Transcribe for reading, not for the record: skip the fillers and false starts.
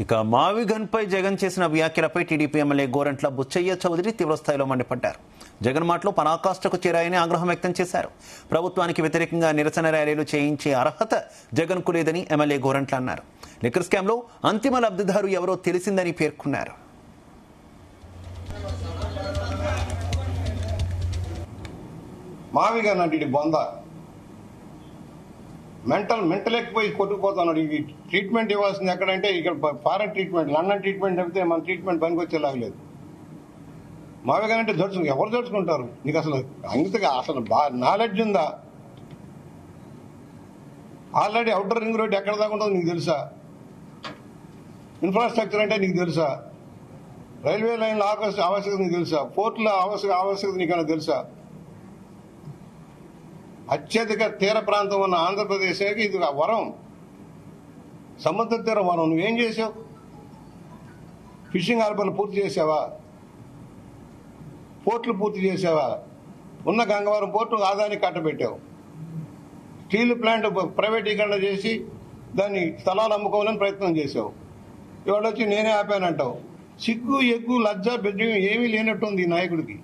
ఇక మావిగన్పై జగన్ చేసిన వ్యాఖ్యలపై టీడీపీ ఎమ్మెల్యే గోరంట్ల బుచ్చయ్య చౌదరి తీవ్రస్థాయిలో మండిపడ్డారు. జగన్ మాటలు పరాకాష్ఠకు చేరాయని ఆగ్రహం వ్యక్తం చేశారు. ప్రభుత్వానికి వ్యతిరేకంగా నిరసన ర్యాలీలు చేయించే అర్హత జగన్కు లేదని ఎమ్మెల్యే గోరంట్ల అన్నారు. లిక్కర్ స్కామ్లో అంతిమ లబ్ధిదారు ఎవరో తెలిసిందని పేర్కొన్నారు. మావిగన్ అంటే బొంద మెంటల్ ఎక్కిపోయి కొట్టుకుపోతున్నాడు. ఈ ట్రీట్మెంట్ ఇవ్వాల్సింది ఎక్కడంటే ఇక్కడ ఫారెన్ ట్రీట్మెంట్, లండన్ ట్రీట్మెంట్ చెప్తే మన ట్రీట్మెంట్ పనికి వచ్చేలాగలేదు. మావిగన్ అంటే ఎవరు దోచుకుంటారు? నీకు అసలు అంగితగా అసలు నాలెడ్జ్ ఉందా? ఆల్రెడీ అవుటర్ రింగ్ రోడ్ ఎక్కడ దాకా ఉంటుందో నీకు తెలుసా? ఇన్ఫ్రాస్ట్రక్చర్ అంటే నీకు తెలుసా? రైల్వే లైన్ల ఆవశ్యకత నీకు తెలుసా? పోర్టుల ఆవశ్యకత నీకన్నా తెలుసా? అత్యధిక తీర ప్రాంతం ఉన్న ఆంధ్రప్రదేశ్కి ఇది వరం, సముద్ర తీర వరం. నువ్వేం చేసావు? ఫిషింగ్ హార్బర్లు పూర్తి చేసావా? పోర్టులు పూర్తి చేసావా? ఉన్న గంగవరం పోర్టు ఆదాయానికి కట్టబెట్టావు. స్టీల్ ప్లాంట్ ప్రైవేటీకరణ చేసి దాన్ని స్థలాలు అమ్ముకోవాలని ప్రయత్నం చేసావు. ఇవాళ వచ్చి నేనే ఆపానంటావు. సిగ్గు ఎగ్గు లజ్జ బెజ్జం ఏమీ లేనట్టుంది ఈ నాయకుడికి.